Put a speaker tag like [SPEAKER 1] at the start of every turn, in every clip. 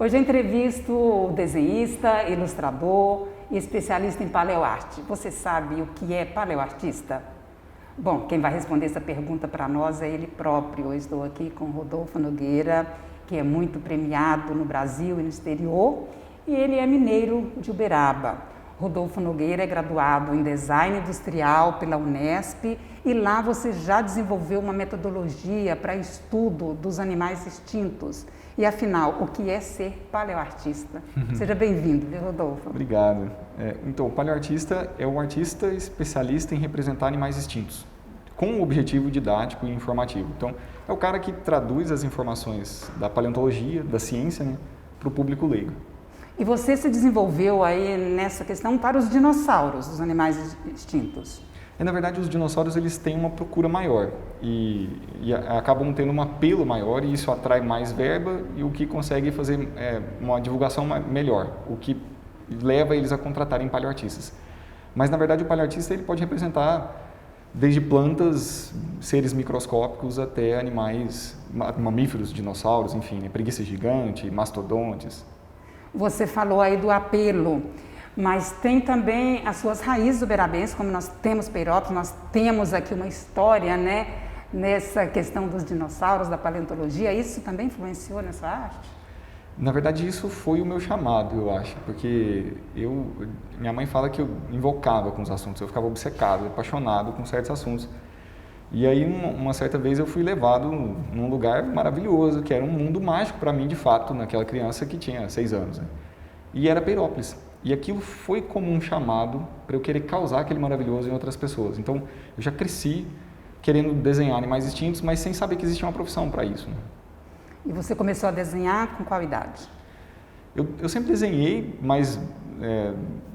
[SPEAKER 1] Hoje eu entrevisto o desenhista, ilustrador e especialista em paleoarte. Você sabe o que é paleoartista? Bom, quem vai responder essa pergunta para nós é ele próprio. Eu estou aqui com Rodolfo Nogueira, que é muito premiado no Brasil e no exterior, e ele é mineiro de Uberaba. Rodolfo Nogueira é graduado em Design Industrial pela Unesp e lá você já desenvolveu uma metodologia para estudo dos animais extintos. E afinal, o que é ser paleoartista? Seja bem-vindo, viu, Rodolfo?
[SPEAKER 2] Obrigado. Então, o paleoartista é o artista especialista em representar animais extintos, com um objetivo didático e informativo. Então, é o cara que traduz as informações da paleontologia, da ciência, né, para o público leigo.
[SPEAKER 1] E você se desenvolveu aí nessa questão para os dinossauros, os animais extintos.
[SPEAKER 2] Na verdade, os dinossauros eles têm uma procura maior e acabam tendo um apelo maior e isso atrai mais verba e o que consegue fazer uma divulgação melhor, o que leva eles a contratarem paleoartistas. Mas, na verdade, o paleoartista ele pode representar desde plantas, seres microscópicos até animais, mamíferos, dinossauros, enfim, né, preguiça gigante, mastodontes.
[SPEAKER 1] Você falou aí do apelo, mas tem também as suas raízes uberabenses, como nós temos Peirópolis, nós temos aqui uma história, né, nessa questão dos dinossauros, da paleontologia. Isso também influenciou nessa arte?
[SPEAKER 2] Na verdade, isso foi o meu chamado, eu acho, porque minha mãe fala que eu invocava com os assuntos, eu ficava obcecado, apaixonado com certos assuntos. E aí, uma certa vez, eu fui levado num lugar maravilhoso, que era um mundo mágico para mim, de fato, naquela criança que tinha 6 anos. Né? E era Peirópolis. E aquilo foi como um chamado para eu querer causar aquele maravilhoso em outras pessoas. Então, eu já cresci querendo desenhar animais extintos, mas sem saber que existia uma profissão para isso. Né?
[SPEAKER 1] E você começou a desenhar com qual idade?
[SPEAKER 2] Eu sempre desenhei, mas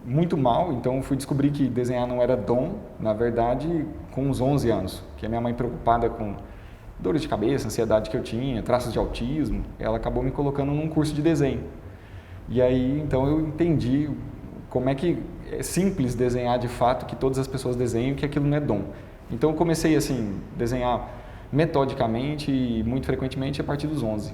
[SPEAKER 2] muito mal, então fui descobrir que desenhar não era dom, na verdade, com uns 11 anos, que a minha mãe preocupada com dores de cabeça, ansiedade que eu tinha, traços de autismo, ela acabou me colocando num curso de desenho. E aí, então, eu entendi como é que é simples desenhar de fato, que todas as pessoas desenham, que aquilo não é dom. Então, eu comecei, assim, desenhar metodicamente e muito frequentemente a partir dos 11.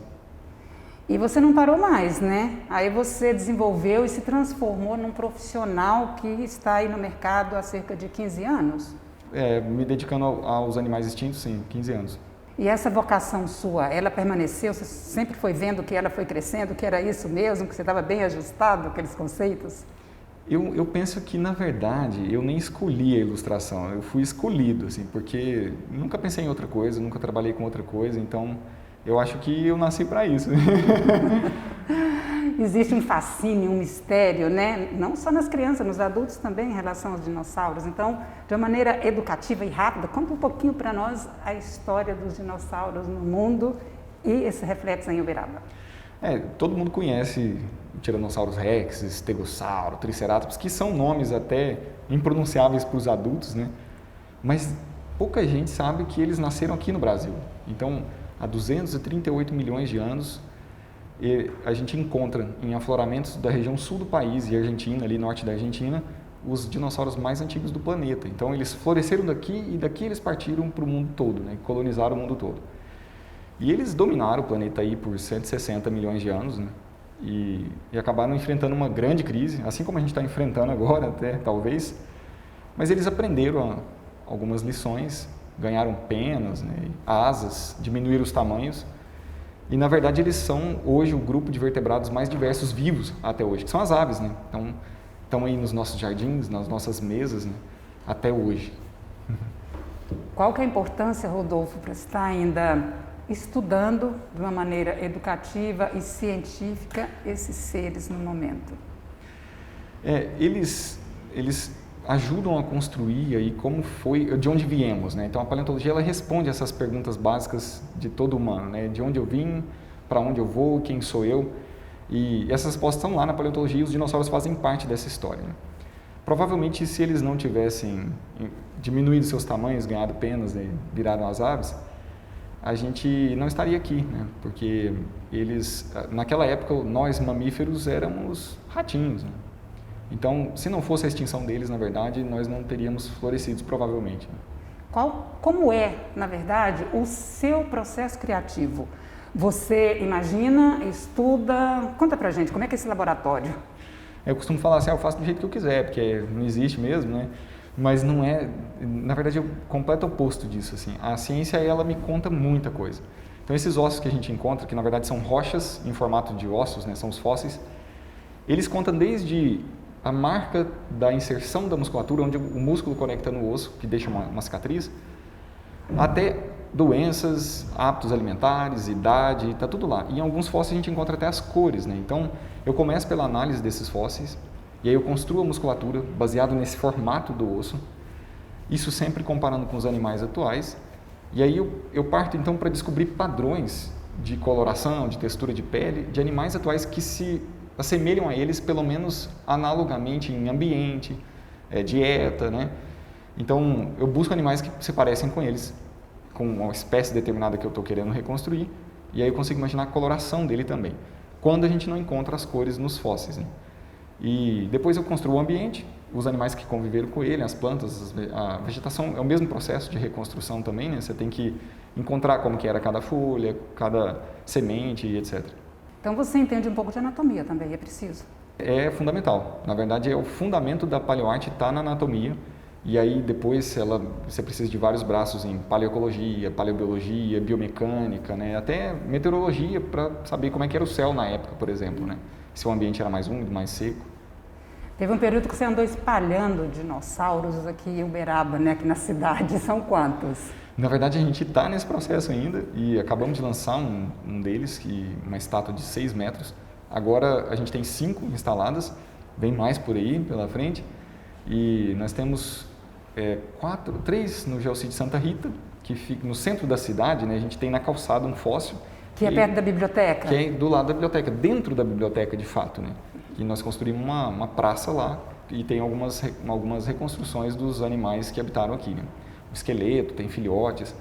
[SPEAKER 1] E você não parou mais, né? Aí você desenvolveu e se transformou num profissional que está aí no mercado há cerca de 15 anos?
[SPEAKER 2] Me dedicando aos animais extintos, sim, 15 anos.
[SPEAKER 1] E essa vocação sua, ela permaneceu? Você sempre foi vendo que ela foi crescendo, que era isso mesmo, que você estava bem ajustado aqueles conceitos?
[SPEAKER 2] Eu penso que, na verdade, eu nem escolhi a ilustração, eu fui escolhido, assim, porque nunca pensei em outra coisa, nunca trabalhei com outra coisa, então eu acho que eu nasci para isso.
[SPEAKER 1] Existe um fascínio, um mistério, né? Não só nas crianças, nos adultos também, em relação aos dinossauros. Então, de uma maneira educativa e rápida, conta um pouquinho para nós a história dos dinossauros no mundo e esse reflexo em Uberaba.
[SPEAKER 2] Todo mundo conhece Tiranossauros Rex, Estegossauro, Triceratops, que são nomes até impronunciáveis para os adultos, né? Mas pouca gente sabe que eles nasceram aqui no Brasil. Então, há 238 milhões de anos, a gente encontra em afloramentos da região sul do país e Argentina, ali norte da Argentina, os dinossauros mais antigos do planeta. Então, eles floresceram daqui e daqui eles partiram para o mundo todo, né? Colonizaram o mundo todo. E eles dominaram o planeta aí por 160 milhões de anos, né? E acabaram enfrentando uma grande crise, assim como a gente está enfrentando agora, até, talvez. Mas eles aprenderam algumas lições, ganharam penas, né, asas, diminuíram os tamanhos. E, na verdade, eles são, hoje, o grupo de vertebrados mais diversos vivos até hoje, que são as aves, né? Então, estão aí nos nossos jardins, nas nossas mesas, né, até hoje.
[SPEAKER 1] Qual que é a importância, Rodolfo, para estar ainda estudando de uma maneira educativa e científica esses seres no momento?
[SPEAKER 2] Eles ajudam a construir aí como foi, de onde viemos, né? Então a paleontologia ela responde essas perguntas básicas de todo humano, né? De onde eu vim, para onde eu vou, quem sou eu? E essas respostas estão lá na paleontologia e os dinossauros fazem parte dessa história, né? Provavelmente se eles não tivessem diminuído seus tamanhos, ganhado penas, né, virado as aves, a gente não estaria aqui, né? Porque eles, naquela época, nós mamíferos éramos ratinhos, né? Então, se não fosse a extinção deles, na verdade, nós não teríamos florescido, provavelmente.
[SPEAKER 1] Como é, na verdade, o seu processo criativo? Você imagina, estuda, conta pra gente, como é que é esse laboratório?
[SPEAKER 2] Eu costumo falar assim, eu faço do jeito que eu quiser, porque não existe mesmo, né? Mas não é, na verdade é o completo oposto disso, assim. A ciência, ela me conta muita coisa. Então esses ossos que a gente encontra, que na verdade são rochas em formato de ossos, né? São os fósseis, eles contam desde a marca da inserção da musculatura, onde o músculo conecta no osso, que deixa uma cicatriz, até doenças, hábitos alimentares, idade, está tudo lá. E em alguns fósseis a gente encontra até as cores, né? Então, eu começo pela análise desses fósseis, e aí eu construo a musculatura baseado nesse formato do osso, isso sempre comparando com os animais atuais, e aí eu parto então para descobrir padrões de coloração, de textura de pele, de animais atuais que se assemelham a eles, pelo menos analogamente em ambiente, dieta, né? Então, eu busco animais que se parecem com eles, com uma espécie determinada que eu estou querendo reconstruir, e aí eu consigo imaginar a coloração dele também, quando a gente não encontra as cores nos fósseis, né? E depois eu construo o ambiente, os animais que conviveram com ele, as plantas, a vegetação, é o mesmo processo de reconstrução também, né? Você tem que encontrar como que era cada folha, cada semente e etc.
[SPEAKER 1] Então você entende um pouco de anatomia também, é preciso?
[SPEAKER 2] É fundamental, na verdade é o fundamento da paleoarte, está na anatomia. E aí depois você precisa de vários braços em paleoecologia, paleobiologia, biomecânica, né? Até meteorologia para saber como é que era o céu na época, por exemplo, né? Se o ambiente era mais úmido, mais seco.
[SPEAKER 1] Teve um período que você andou espalhando dinossauros aqui em Uberaba, né? Aqui na cidade. São quantos?
[SPEAKER 2] Na verdade a gente está nesse processo ainda e acabamos de lançar um deles, uma estátua de 6 metros. Agora a gente tem 5 instaladas, vem mais por aí pela frente. E nós temos 3 no Geocide Santa Rita, que fica no centro da cidade, né? A gente tem na calçada um fóssil.
[SPEAKER 1] Que é perto da biblioteca?
[SPEAKER 2] Que é do lado da biblioteca, dentro da biblioteca de fato, né? E nós construímos uma praça lá e tem algumas reconstruções dos animais que habitaram aqui, né? O esqueleto, tem filhotes.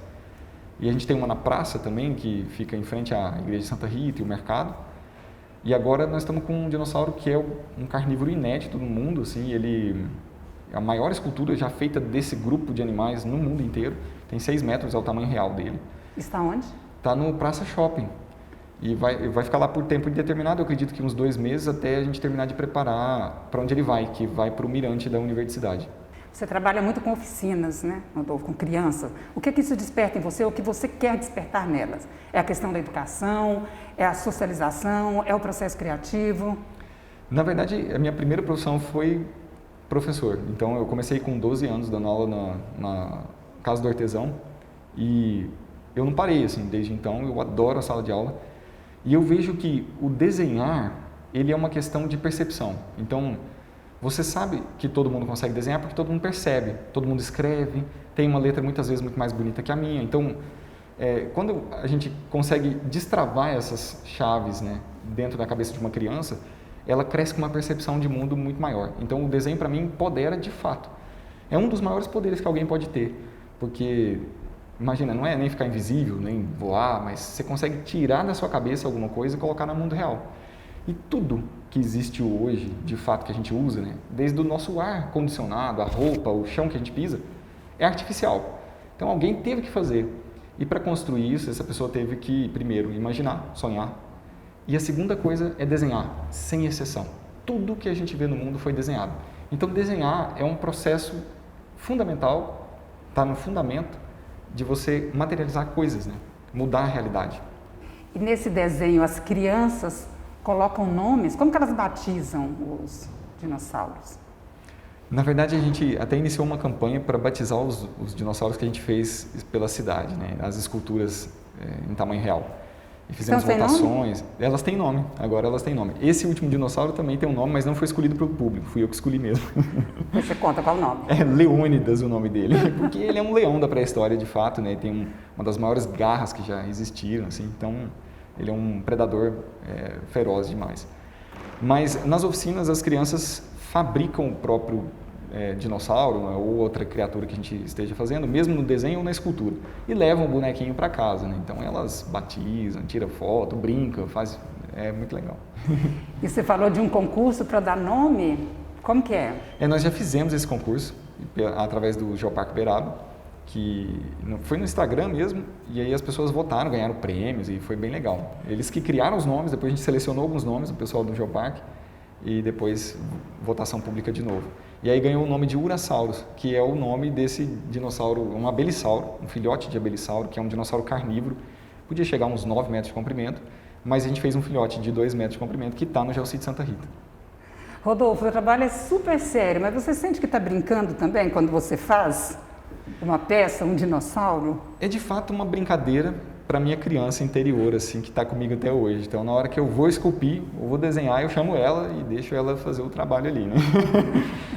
[SPEAKER 2] E a gente tem uma na praça também, que fica em frente à igreja de Santa Rita e o mercado. E agora nós estamos com um dinossauro que é um carnívoro inédito no mundo, assim, ele é a maior escultura já feita desse grupo de animais no mundo inteiro, tem 6 metros, é o tamanho real dele.
[SPEAKER 1] Está onde?
[SPEAKER 2] Está no Praça Shopping e vai ficar lá por tempo indeterminado, eu acredito que uns 2 meses até a gente terminar de preparar para onde ele vai, que vai para o mirante da universidade.
[SPEAKER 1] Você trabalha muito com oficinas, né, Rodolfo, com crianças. O que isso desperta em você, o que você quer despertar nelas? É a questão da educação, é a socialização, é o processo criativo?
[SPEAKER 2] Na verdade, a minha primeira profissão foi professor. Então, eu comecei com 12 anos dando aula na Casa do Artesão e eu não parei, assim, desde então. Eu adoro a sala de aula e eu vejo que o desenhar, ele é uma questão de percepção. Então, você sabe que todo mundo consegue desenhar porque todo mundo percebe, todo mundo escreve, tem uma letra muitas vezes muito mais bonita que a minha. Então, quando a gente consegue destravar essas chaves, né, dentro da cabeça de uma criança, ela cresce com uma percepção de mundo muito maior. Então, o desenho, para mim, empodera de fato. É um dos maiores poderes que alguém pode ter, porque, imagina, não é nem ficar invisível, nem voar, mas você consegue tirar da sua cabeça alguma coisa e colocar no mundo real. E tudo que existe hoje, de fato, que a gente usa, né, desde o nosso ar condicionado, a roupa, o chão que a gente pisa, é artificial. Então, alguém teve que fazer. E para construir isso, essa pessoa teve que, primeiro, imaginar, sonhar. E a segunda coisa é desenhar, sem exceção. Tudo que a gente vê no mundo foi desenhado. Então, desenhar é um processo fundamental, está no fundamento de você materializar coisas, né? Mudar a realidade.
[SPEAKER 1] E nesse desenho, as crianças colocam nomes? Como que elas batizam os dinossauros?
[SPEAKER 2] Na verdade, a gente até iniciou uma campanha para batizar os dinossauros que a gente fez pela cidade, né? As esculturas em tamanho real. E fizemos votações. Elas têm nome, agora elas têm nome. Esse último dinossauro também tem um nome, mas não foi escolhido pelo público, fui eu que escolhi mesmo.
[SPEAKER 1] Você conta qual o nome?
[SPEAKER 2] É Leônidas o nome dele, porque ele é um leão da pré-história de fato, né? Tem uma das maiores garras que já existiram, assim, então ele é um predador feroz demais. Mas nas oficinas as crianças fabricam o próprio dinossauro, né, ou outra criatura que a gente esteja fazendo, mesmo no desenho ou na escultura, e levam o bonequinho para casa, né? Então elas batizam, tiram foto, brincam, fazem, é muito legal.
[SPEAKER 1] E você falou de um concurso para dar nome? Como que é?
[SPEAKER 2] Nós já fizemos esse concurso através do Geoparque Uberaba foi no Instagram mesmo, e aí as pessoas votaram, ganharam prêmios e foi bem legal. Eles que criaram os nomes, depois a gente selecionou alguns nomes, o pessoal do Geoparque, e depois votação pública de novo. E aí ganhou o nome de Urasaurus, que é o nome desse dinossauro, um abelissauro, um filhote de abelissauro, que é um dinossauro carnívoro, podia chegar a uns 9 metros de comprimento, mas a gente fez um filhote de 2 metros de comprimento que está no Geossítio Santa Rita.
[SPEAKER 1] Rodolfo, o trabalho é super sério, mas você sente que está brincando também quando você faz uma peça, um dinossauro?
[SPEAKER 2] É de fato uma brincadeira para minha criança interior, assim, que está comigo até hoje. Então, na hora que eu vou esculpir, eu vou desenhar, eu chamo ela e deixo ela fazer o trabalho ali, né?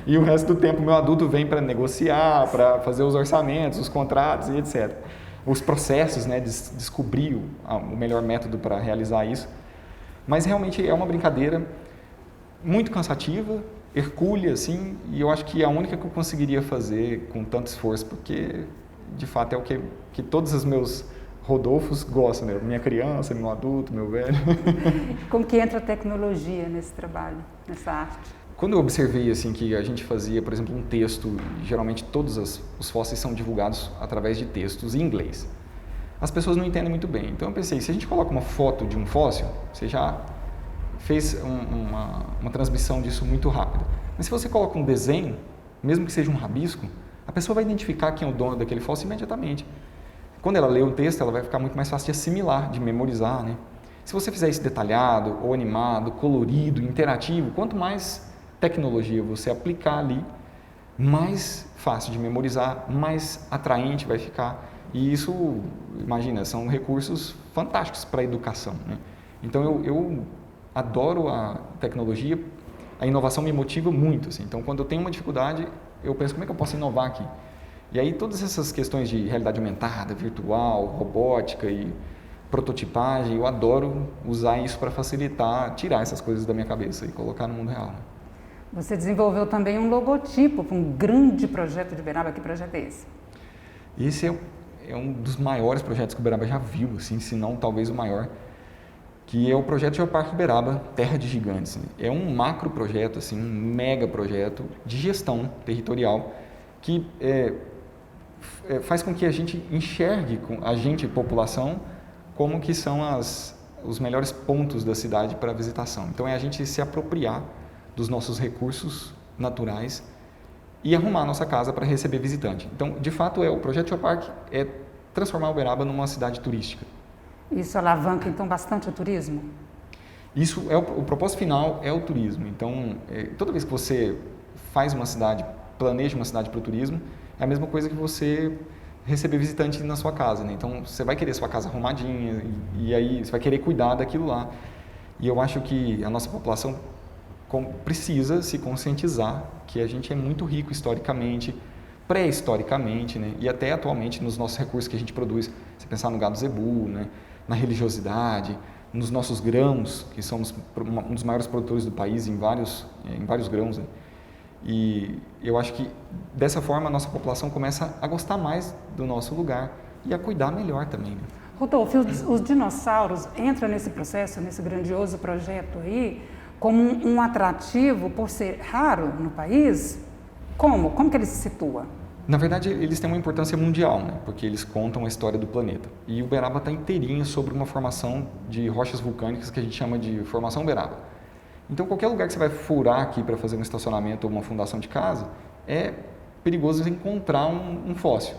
[SPEAKER 2] E o resto do tempo, meu adulto vem para negociar, para fazer os orçamentos, os contratos e etc. Os processos, né, descobrir o melhor método para realizar isso. Mas realmente é uma brincadeira muito cansativa, hercúlea, assim, e eu acho que é a única que eu conseguiria fazer com tanto esforço, porque de fato é o que todos os meus Rodolfos gostam, né? Minha criança, meu adulto, meu velho.
[SPEAKER 1] Como que entra a tecnologia nesse trabalho, nessa arte?
[SPEAKER 2] Quando eu observei assim que a gente fazia, por exemplo, um texto, geralmente todos os fósseis são divulgados através de textos em inglês. As pessoas não entendem muito bem. Então eu pensei, se a gente coloca uma foto de um fóssil, você já fez uma transmissão disso muito rápida. Mas se você coloca um desenho, mesmo que seja um rabisco, a pessoa vai identificar quem é o dono daquele fóssil imediatamente. Quando ela lê o texto, ela vai ficar muito mais fácil de assimilar, de memorizar, né? Se você fizer isso detalhado, ou animado, colorido, interativo, quanto mais tecnologia você aplicar ali, mais fácil de memorizar, mais atraente vai ficar. E isso, imagina, são recursos fantásticos para a educação, né? Então eu adoro a tecnologia, a inovação me motiva muito, assim. Então quando eu tenho uma dificuldade, eu penso como é que eu posso inovar aqui? E aí todas essas questões de realidade aumentada, virtual, robótica e prototipagem, eu adoro usar isso para facilitar, tirar essas coisas da minha cabeça e colocar no mundo real, né?
[SPEAKER 1] Você desenvolveu também um logotipo para um grande projeto de Uberaba. Que projeto é esse?
[SPEAKER 2] Esse é um dos maiores projetos que o Uberaba já viu, assim, se não talvez o maior, que é o projeto Geoparque Uberaba Terra de Gigantes. É um macro projeto, assim, um mega projeto de gestão territorial que faz com que a gente enxergue, a gente, população, como que são os melhores pontos da cidade para visitação. Então, é a gente se apropriar dos nossos recursos naturais e arrumar a nossa casa para receber visitante. Então, de fato, o projeto Geoparque é transformar Uberaba numa cidade turística.
[SPEAKER 1] Isso alavanca, então, bastante o turismo?
[SPEAKER 2] Isso o propósito final é o turismo. Então, toda vez que você faz uma cidade, planeja uma cidade para o turismo, é a mesma coisa que você receber visitante na sua casa, né? Então, você vai querer sua casa arrumadinha e aí você vai querer cuidar daquilo lá. E eu acho que a nossa população precisa se conscientizar que a gente é muito rico historicamente, pré-historicamente, né? E até atualmente nos nossos recursos que a gente produz. Você pensar no gado zebu, né? Na religiosidade, nos nossos grãos, que somos um dos maiores produtores do país em vários grãos, né? E eu acho que dessa forma a nossa população começa a gostar mais do nosso lugar e a cuidar melhor também, né?
[SPEAKER 1] Rodolfo, os dinossauros entram nesse processo, nesse grandioso projeto aí, como um atrativo por ser raro no país? Como? Como que ele se situa?
[SPEAKER 2] Na verdade, eles têm uma importância mundial, né? Porque eles contam a história do planeta. E Uberaba está inteirinho sobre uma formação de rochas vulcânicas que a gente chama de formação Uberaba. Então, qualquer lugar que você vai furar aqui para fazer um estacionamento ou uma fundação de casa, é perigoso encontrar um fóssil.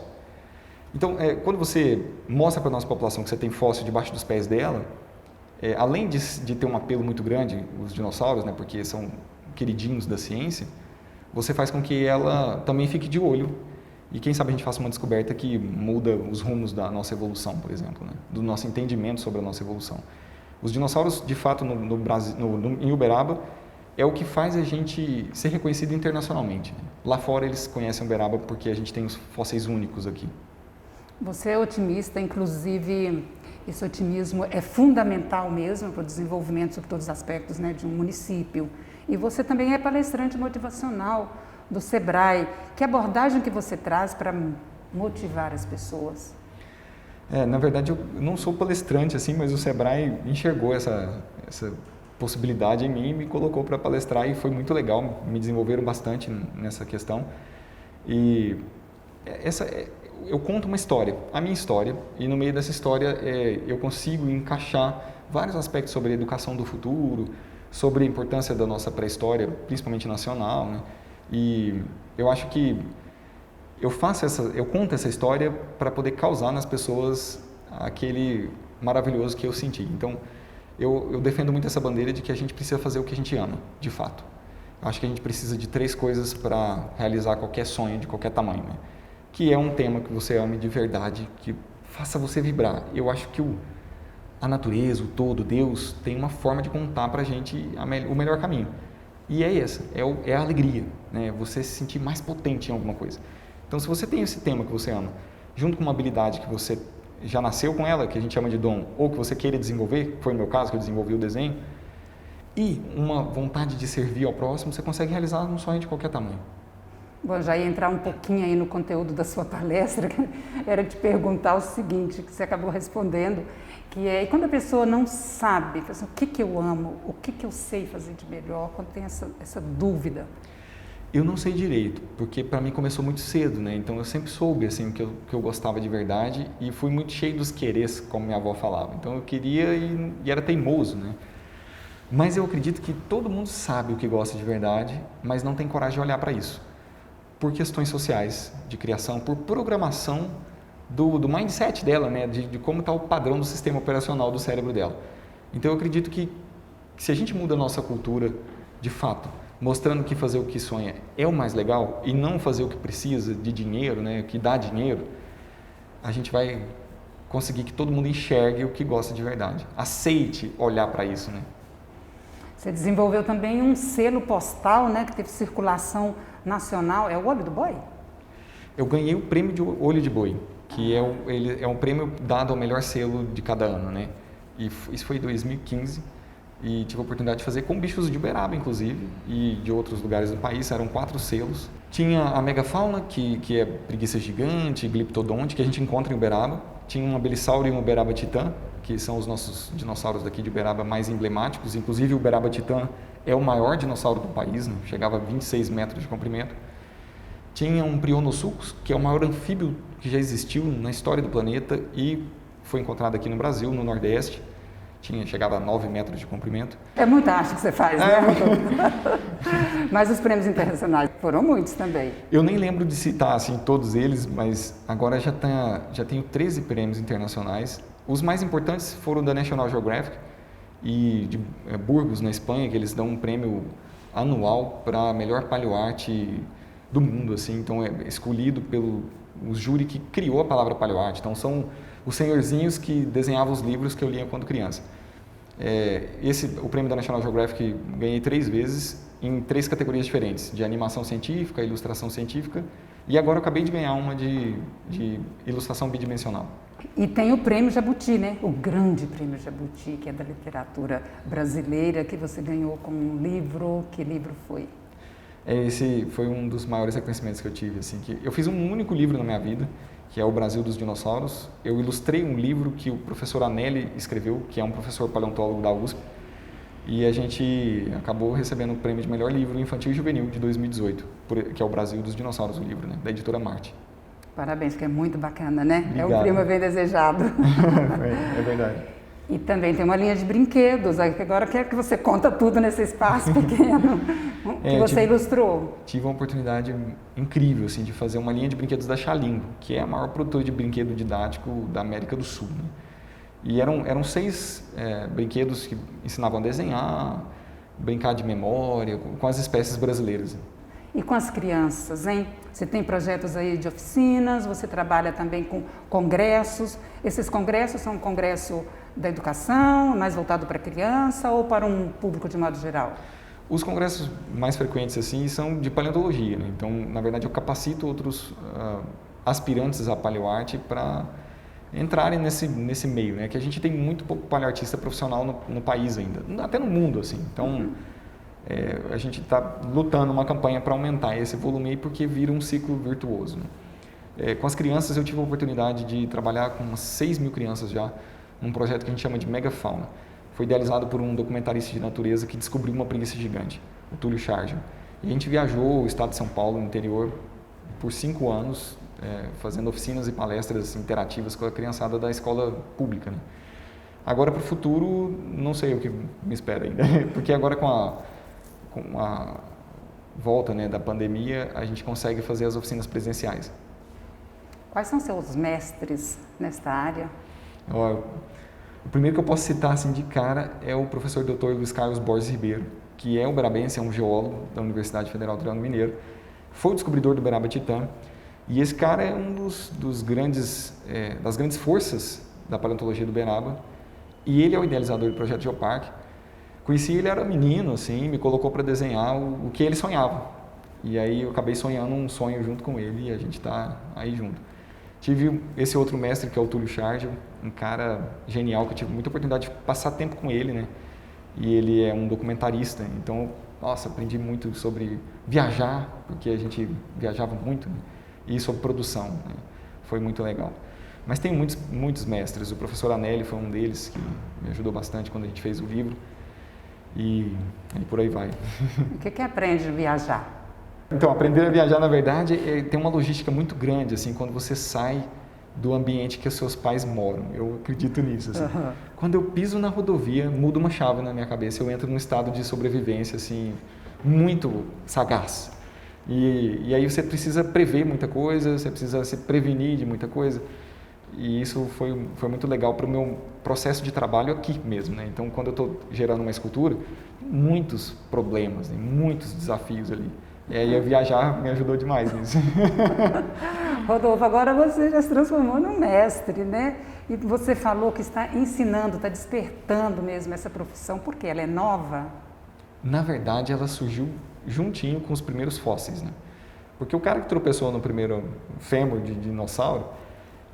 [SPEAKER 2] Então, quando você mostra para a nossa população que você tem fóssil debaixo dos pés dela, além de ter um apelo muito grande, os dinossauros, né, porque são queridinhos da ciência, você faz com que ela também fique de olho e quem sabe a gente faça uma descoberta que muda os rumos da nossa evolução, por exemplo, né, do nosso entendimento sobre a nossa evolução. Os dinossauros, de fato, no Brasil, em Uberaba, é o que faz a gente ser reconhecido internacionalmente, né? Lá fora eles conhecem Uberaba porque a gente tem os fósseis únicos aqui.
[SPEAKER 1] Você é otimista, inclusive esse otimismo é fundamental mesmo para o desenvolvimento sobre todos os aspectos, né, de um município. E você também é palestrante motivacional do Sebrae. Que abordagem que você traz para motivar as pessoas?
[SPEAKER 2] Na verdade, eu não sou palestrante, assim, mas o Sebrae enxergou essa possibilidade em mim e me colocou para palestrar e foi muito legal, me desenvolveram bastante nessa questão. E eu conto uma história, a minha história, e no meio dessa história eu consigo encaixar vários aspectos sobre a educação do futuro, sobre a importância da nossa pré-história, principalmente nacional, né? E eu acho que eu conto essa história para poder causar nas pessoas aquele maravilhoso que eu senti. Então, eu defendo muito essa bandeira de que a gente precisa fazer o que a gente ama, de fato. Eu acho que a gente precisa de 3 coisas para realizar qualquer sonho de qualquer tamanho, né? Que é um tema que você ame de verdade, que faça você vibrar. Eu acho que a natureza, o todo, Deus, tem uma forma de contar para a gente o melhor caminho. E é essa, é a alegria, né? Você se sentir mais potente em alguma coisa. Então, se você tem esse tema que você ama, junto com uma habilidade que você já nasceu com ela, que a gente chama de dom, ou que você queira desenvolver, que foi no meu caso, que eu desenvolvi o desenho, e uma vontade de servir ao próximo, você consegue realizar um sonho de qualquer tamanho.
[SPEAKER 1] Bom, já ia entrar um pouquinho aí no conteúdo da sua palestra, que era te perguntar o seguinte, que você acabou respondendo, que é, e quando a pessoa não sabe, assim, o que eu amo, o que eu sei fazer de melhor, quando tem essa dúvida?
[SPEAKER 2] Eu não sei direito, porque para mim começou muito cedo, né? Então eu sempre soube assim que eu gostava de verdade e fui muito cheio dos querês, como minha avó falava. Então eu queria e era teimoso, né? Mas eu acredito que todo mundo sabe o que gosta de verdade, mas não tem coragem de olhar para isso. Por questões sociais, de criação, por programação do mindset dela, né? De como está o padrão do sistema operacional do cérebro dela. Então eu acredito que se a gente muda a nossa cultura, de fato, mostrando que fazer o que sonha é o mais legal e não fazer o que precisa de dinheiro, né? O que dá dinheiro, a gente vai conseguir que todo mundo enxergue o que gosta de verdade. Aceite olhar para isso, né?
[SPEAKER 1] Você desenvolveu também um selo postal, né, que teve circulação nacional, é o Olho do Boi?
[SPEAKER 2] Eu ganhei o prêmio de Olho de Boi, que ele é um prêmio dado ao melhor selo de cada ano, né? E isso foi em 2015 e tive a oportunidade de fazer com bichos de Uberaba, inclusive, e de outros lugares do país, eram 4 selos. Tinha a megafauna, que é preguiça gigante, gliptodonte, que a gente encontra em Uberaba. Tinha um belissauro e um Uberaba titã, que são os nossos dinossauros daqui de Uberaba mais emblemáticos. Inclusive o Uberaba titã é o maior dinossauro do país, né? Chegava a 26 metros de comprimento. Tinha um Prionosuchus, que é o maior anfíbio que já existiu na história do planeta e foi encontrado aqui no Brasil, no Nordeste. Chegava a 9 metros de comprimento.
[SPEAKER 1] É muita arte que você faz, né? Mas os prêmios internacionais foram muitos também.
[SPEAKER 2] Eu nem lembro de citar assim, todos eles, mas agora já tenho 13 prêmios internacionais. Os mais importantes foram da National Geographic e de Burgos, na Espanha, que eles dão um prêmio anual para a melhor paleoarte do mundo. Assim. Então, é escolhido pelo júri que criou a palavra paleoarte. Então, são os senhorzinhos que desenhavam os livros que eu lia quando criança. O prêmio da National Geographic ganhei 3 vezes em 3 categorias diferentes, de animação científica, ilustração científica, e agora eu acabei de ganhar uma de ilustração bidimensional.
[SPEAKER 1] E tem o Prêmio Jabuti, né? O grande Prêmio Jabuti, que é da literatura brasileira, que você ganhou com um livro. Que livro foi?
[SPEAKER 2] Esse foi um dos maiores reconhecimentos que eu tive. Assim, que eu fiz um único livro na minha vida, que é O Brasil dos Dinossauros. Eu ilustrei um livro que o professor Anelli escreveu, que é um professor paleontólogo da USP, e a gente acabou recebendo o prêmio de melhor livro infantil e juvenil de 2018, que é O Brasil dos Dinossauros, o livro, né, da editora Marte.
[SPEAKER 1] Parabéns, que é muito bacana, né?
[SPEAKER 2] Obrigado.
[SPEAKER 1] É um prêmio bem desejado.
[SPEAKER 2] É verdade.
[SPEAKER 1] E também tem uma linha de brinquedos, agora quero que você conta tudo nesse espaço pequeno que você ilustrou.
[SPEAKER 2] Tive uma oportunidade incrível assim, de fazer uma linha de brinquedos da Xalingo, que é a maior produtora de brinquedo didático da América do Sul. Né? E eram 6 brinquedos que ensinavam a desenhar, brincar de memória, com as espécies brasileiras.
[SPEAKER 1] E com as crianças, hein? Você tem projetos aí de oficinas, você trabalha também com congressos. Esses congressos são um congresso da educação, mais voltado para a criança ou para um público de modo geral?
[SPEAKER 2] Os congressos mais frequentes assim são de paleontologia, né? Então, na verdade, eu capacito outros aspirantes à paleoarte para entrarem nesse meio, né? Que a gente tem muito pouco paleoartista profissional no país ainda, até no mundo, assim. Então, a gente está lutando uma campanha para aumentar esse volume aí, porque vira um ciclo virtuoso. Né? Com as crianças, eu tive a oportunidade de trabalhar com umas 6 mil crianças já, num projeto que a gente chama de Megafauna. Foi idealizado por um documentarista de natureza que descobriu uma preguiça gigante, o Túlio Charger. E a gente viajou o estado de São Paulo, no interior, por 5 anos, fazendo oficinas e palestras interativas com a criançada da escola pública, né? Agora, para o futuro, não sei o que me espera ainda, porque agora com a volta, né, da pandemia, a gente consegue fazer as oficinas presenciais.
[SPEAKER 1] Quais são seus mestres nesta área?
[SPEAKER 2] O primeiro que eu posso citar assim, de cara é o professor Dr. Luiz Carlos Borges Ribeiro, que é ubeраbense, é um geólogo da Universidade Federal do Triângulo Mineiro, foi o descobridor do Uberaba Titã, e esse cara é um das grandes forças da paleontologia do Uberaba, e ele é o idealizador do projeto Geoparque. Conheci ele, era menino, assim, me colocou para desenhar o que ele sonhava, e aí eu acabei sonhando um sonho junto com ele, e a gente está aí junto. Tive esse outro mestre, que é o Túlio Chargel, um cara genial, que eu tive muita oportunidade de passar tempo com ele, né? E ele é um documentarista, então, nossa, aprendi muito sobre viajar, porque a gente viajava muito, né? E sobre produção, né? Foi muito legal. Mas tem muitos mestres, o professor Anelli foi um deles, que me ajudou bastante quando a gente fez o livro, e por aí vai.
[SPEAKER 1] O que aprende a viajar?
[SPEAKER 2] Então, aprender a viajar, na verdade, tem uma logística muito grande, assim, quando você sai do ambiente que os seus pais moram. Eu acredito nisso, assim.
[SPEAKER 1] Uhum.
[SPEAKER 2] Quando eu piso na rodovia, muda uma chave na minha cabeça, eu entro num estado de sobrevivência, assim, muito sagaz. E aí você precisa prever muita coisa, você precisa se prevenir de muita coisa. E isso foi muito legal para o meu processo de trabalho aqui mesmo, né? Então, quando eu estou gerando uma escultura, muitos problemas, né? Muitos desafios ali. E aí, viajar me ajudou demais nisso.
[SPEAKER 1] Rodolfo, agora você já se transformou num mestre, né? E você falou que está ensinando, está despertando mesmo essa profissão. Por quê? Ela é nova?
[SPEAKER 2] Na verdade, ela surgiu juntinho com os primeiros fósseis, né? Porque o cara que tropeçou no primeiro fêmur de dinossauro,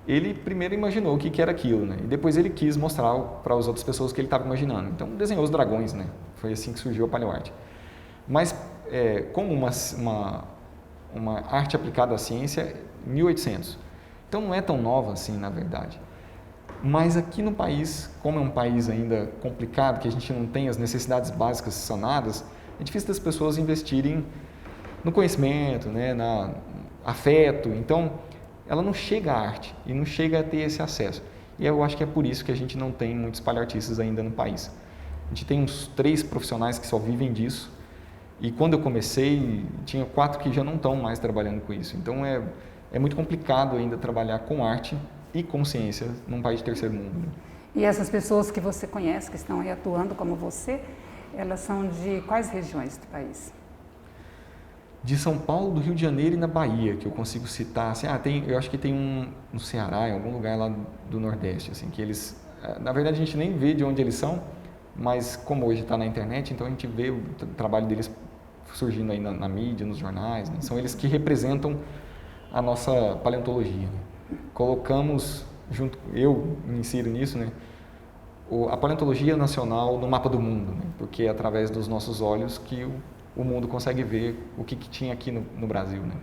[SPEAKER 2] ele primeiro imaginou o que era aquilo, né? E depois ele quis mostrar para as outras pessoas o que ele estava imaginando. Então, desenhou os dragões, né? Foi assim que surgiu a paleoarte. Mas, como uma arte aplicada à ciência, 1800. Então, não é tão nova assim, na verdade. Mas aqui no país, como é um país ainda complicado, que a gente não tem as necessidades básicas sanadas, é difícil das pessoas investirem no conhecimento, né? Na afeto. Então, ela não chega à arte e não chega a ter esse acesso. E eu acho que é por isso que a gente não tem muitos paleoartistas ainda no país. A gente tem uns 3 profissionais que só vivem disso. E quando eu comecei, tinha 4 que já não estão mais trabalhando com isso. Então, é muito complicado ainda trabalhar com arte e com ciência num país de terceiro mundo, né?
[SPEAKER 1] E essas pessoas que você conhece, que estão aí atuando como você, elas são de quais regiões do país?
[SPEAKER 2] De São Paulo, do Rio de Janeiro e na Bahia, que eu consigo citar. Assim, eu acho que tem um no Ceará, em algum lugar lá do Nordeste, assim, que eles... Na verdade, a gente nem vê de onde eles são, mas como hoje está na internet, então a gente vê o trabalho deles surgindo aí na mídia, nos jornais, né? São eles que representam a nossa paleontologia, né? Colocamos, junto, eu me insiro nisso, né? A paleontologia nacional no mapa do mundo, né? Porque é através dos nossos olhos que o mundo consegue ver o que tinha aqui no Brasil, né?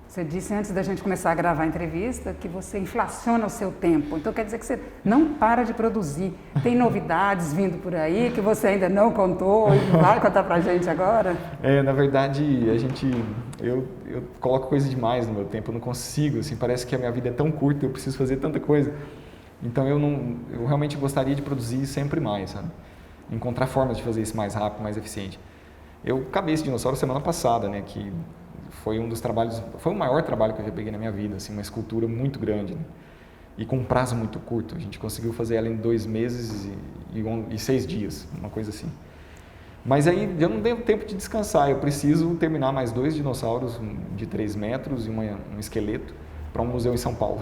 [SPEAKER 1] Você disse antes da gente começar a gravar a entrevista que você inflaciona o seu tempo. Então quer dizer que você não para de produzir. Tem novidades vindo por aí que você ainda não contou e vai contar pra gente agora?
[SPEAKER 2] Na verdade, eu coloco coisa demais no meu tempo, eu não consigo, assim, parece que a minha vida é tão curta, eu preciso fazer tanta coisa. Então eu realmente gostaria de produzir sempre mais, sabe? Encontrar formas de fazer isso mais rápido, mais eficiente. Eu acabei esse dinossauro semana passada, né, que foi um dos trabalhos, foi o maior trabalho que eu já peguei na minha vida, assim, uma escultura muito grande, né? E com um prazo muito curto. A gente conseguiu fazer ela em 2 meses e 6 dias, uma coisa assim. Mas aí eu não dei tempo de descansar, eu preciso terminar mais 2 dinossauros de 3 metros e um esqueleto para um museu em São Paulo.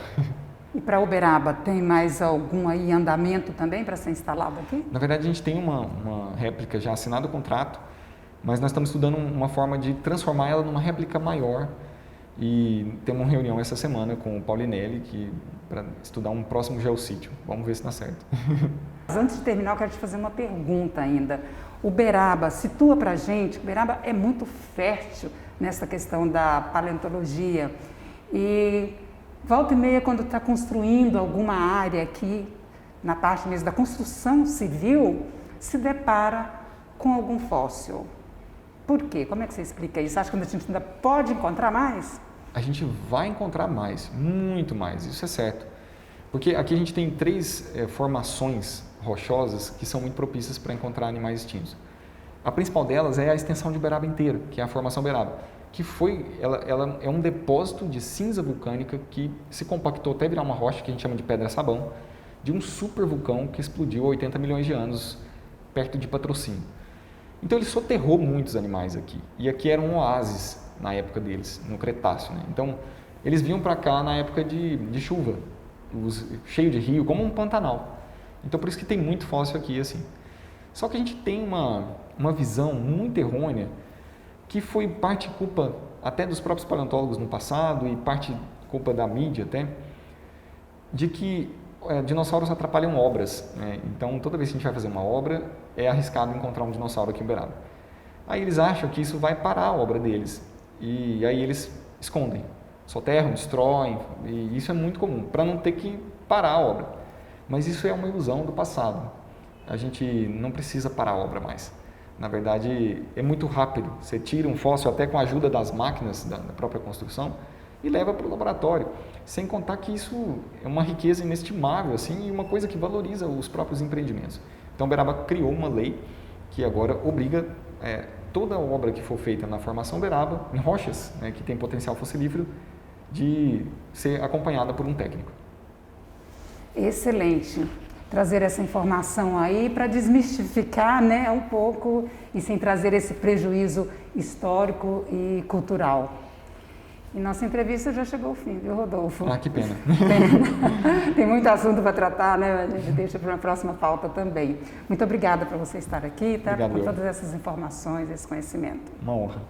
[SPEAKER 1] E para Uberaba, tem mais algum aí andamento também para ser instalado aqui?
[SPEAKER 2] Na verdade, a gente tem uma réplica já assinado o contrato, mas nós estamos estudando uma forma de transformar ela numa réplica maior e temos uma reunião essa semana com o Paulinelli para estudar um próximo geossítio. Vamos ver se dá certo.
[SPEAKER 1] Antes de terminar, eu quero te fazer uma pergunta ainda. Uberaba, situa para a gente, Uberaba é muito fértil nessa questão da paleontologia e volta e meia, quando está construindo alguma área aqui, na parte mesmo da construção civil, se depara com algum fóssil. Por quê? Como é que você explica isso? Acha que a gente ainda pode encontrar mais?
[SPEAKER 2] a gente vai encontrar mais, muito mais, isso é certo. Porque aqui a gente tem 3 formações rochosas que são muito propícias para encontrar animais extintos. A principal delas é a extensão de Uberaba inteira, que é a formação Uberaba, que ela é um depósito de cinza vulcânica que se compactou até virar uma rocha que a gente chama de pedra-sabão, de um supervulcão que explodiu há 80 milhões de anos perto de Patrocínio. Então ele soterrou muitos animais aqui, e aqui era um oásis na época deles, no Cretáceo, né? Então eles vinham para cá na época de chuva, cheio de rio, como um Pantanal. Então por isso que tem muito fóssil aqui assim. Só que a gente tem uma visão muito errônea, que foi parte culpa até dos próprios paleontólogos no passado e parte culpa da mídia até, de que dinossauros atrapalham obras, né? Então toda vez que a gente vai fazer uma obra, é arriscado encontrar um dinossauro aqui em Uberaba. Aí eles acham que isso vai parar a obra deles, e aí eles escondem, soterram, destroem, e isso é muito comum, para não ter que parar a obra. Mas isso é uma ilusão do passado. A gente não precisa parar a obra mais. Na verdade, é muito rápido. Você tira um fóssil até com a ajuda das máquinas da própria construção e leva para o laboratório. Sem contar que isso é uma riqueza inestimável assim, e uma coisa que valoriza os próprios empreendimentos. Então, Uberaba criou uma lei que agora obriga toda obra que for feita na formação Uberaba, em rochas, né, que tem potencial fossilífero, de ser acompanhada por um técnico.
[SPEAKER 1] Excelente. Trazer essa informação aí para desmistificar, né, um pouco e sem trazer esse prejuízo histórico e cultural. E nossa entrevista já chegou ao fim, viu, Rodolfo?
[SPEAKER 2] Ah, que pena.
[SPEAKER 1] Tem muito assunto para tratar, né? A gente deixa para uma próxima pauta também. Muito obrigada por você estar aqui, tá?
[SPEAKER 2] Obrigado,
[SPEAKER 1] com todas essas informações, esse conhecimento.
[SPEAKER 2] Uma honra.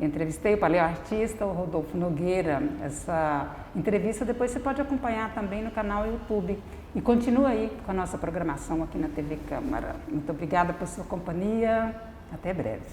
[SPEAKER 1] Entrevistei o paleoartista, o Rodolfo Nogueira. Essa entrevista depois você pode acompanhar também no canal YouTube. E continua aí com a nossa programação aqui na TV Câmara. Muito obrigada por sua companhia. Até breve.